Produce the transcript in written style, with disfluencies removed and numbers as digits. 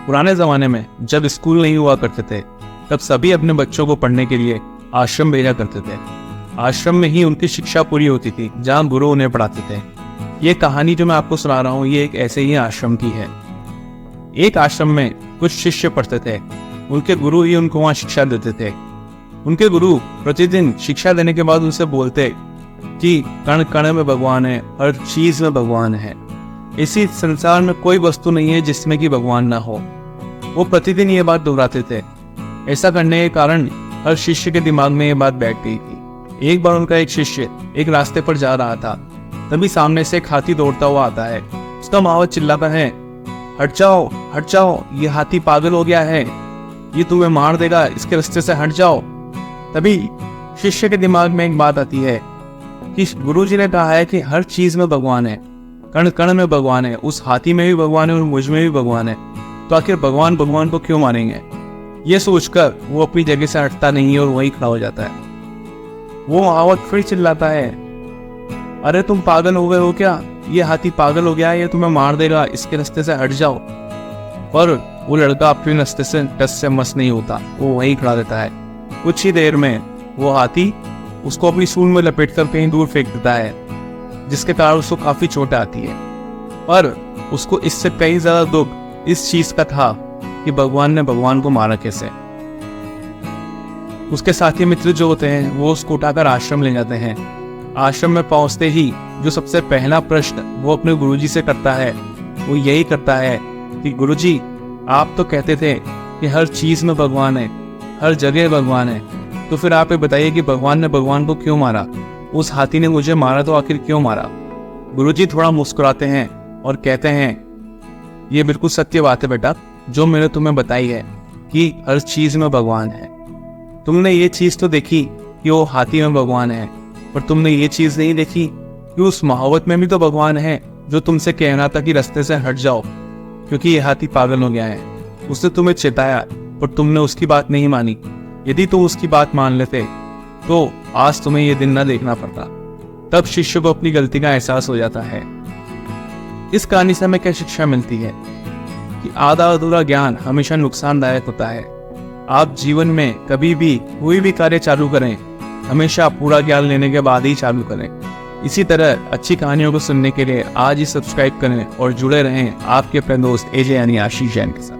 पुराने जमाने में जब स्कूल नहीं हुआ करते थे तब सभी अपने बच्चों को पढ़ने के लिए आश्रम भेजा करते थे। आश्रम में ही उनकी शिक्षा पूरी होती थी, जहाँ गुरु उन्हें पढ़ाते थे। ये कहानी जो मैं आपको सुना रहा हूँ ये एक ऐसे ही आश्रम की है। एक आश्रम में कुछ शिष्य पढ़ते थे, उनके गुरु ही उनको वहाँ शिक्षा देते थे। उनके गुरु प्रतिदिन शिक्षा देने के बाद उनसे बोलते कि कण कण में भगवान है, हर चीज में भगवान है, इसी संसार में कोई वस्तु नहीं है जिसमें कि भगवान ना हो। वो प्रतिदिन ये बात दोहराते थे। ऐसा करने के कारण हर शिष्य के दिमाग में ये बात बैठ गई थी। एक बार उनका एक शिष्य एक रास्ते पर जा रहा था, तभी सामने से एक हाथी दौड़ता हुआ आता है। उसका मावत चिल्लाता है, हट जाओ, ये हाथी पागल हो गया है, ये तुम्हें मार देगा, इसके रास्ते से हट जाओ। तभी शिष्य के दिमाग में एक बात आती है कि गुरुजी ने कहा है कि हर चीज में भगवान है, कण कण में भगवान है, उस हाथी में भी भगवान है और मुझ में भी भगवान है, तो आखिर भगवान को क्यों मारेंगे। ये सोचकर वो अपनी जगह से हटता नहीं है और वहीं खड़ा हो जाता है। वो महावत फिर चिल्लाता है, अरे तुम पागल हो गए हो क्या, ये हाथी पागल हो गया है, ये तुम्हें मार देगा, इसके रास्ते से हट जाओ। पर वो लड़का अपने रास्ते से टस से मस नहीं होता, वो वहीं खड़ा रहता है। कुछ ही देर में वो हाथी उसको अपनी सूंड में लपेट कर कहीं दूर फेंक देता है, जिसके कारण उसको काफी चोट आती है। पर उसको इससे कई ज्यादा दुख इस चीज का था कि भगवान ने भगवान को मारा कैसे। उसके साथी मित्र जो होते हैं वो उसको उठाकर आश्रम ले जाते हैं। आश्रम में पहुंचते ही जो सबसे पहला प्रश्न वो अपने गुरुजी से करता है वो यही करता है कि गुरुजी, आप तो कहते थे कि हर चीज में भगवान है, हर जगह भगवान है, तो फिर आप ये बताइए कि भगवान ने भगवान को क्यों मारा। उस हाथी ने मुझे मारा तो आखिर क्यों मारा। गुरुजी थोड़ा मुस्कुराते हैं और कहते हैं, ये बिल्कुल सत्य बात है बेटा, जो मैंने तुम्हें बताई है कि हर चीज में भगवान है। तुमने ये चीज तो देखी कि वो हाथी में भगवान है, पर तुमने ये चीज नहीं देखी कि उस महावत में भी तो भगवान है, जो तुमसे कहना था कि रास्ते से हट जाओ क्योंकि ये हाथी पागल हो गया है। उसने तुम्हें चेताया पर तुमने उसकी बात नहीं मानी। यदि तुम उसकी बात मान लेते तो आज तुम्हें ये दिन न देखना पड़ता। तब शिष्य को अपनी गलती का एहसास हो जाता है। इस कहानी से हमें क्या शिक्षा मिलती है कि आधा अधूरा ज्ञान हमेशा नुकसानदायक होता है। आप जीवन में कभी भी कोई भी कार्य चालू करें, हमेशा पूरा ज्ञान लेने के बाद ही चालू करें। इसी तरह अच्छी कहानियों को सुनने के लिए आज ही सब्सक्राइब करें और जुड़े रहें आपके अपने दोस्त एजे यानी आशीष जैन के साथ।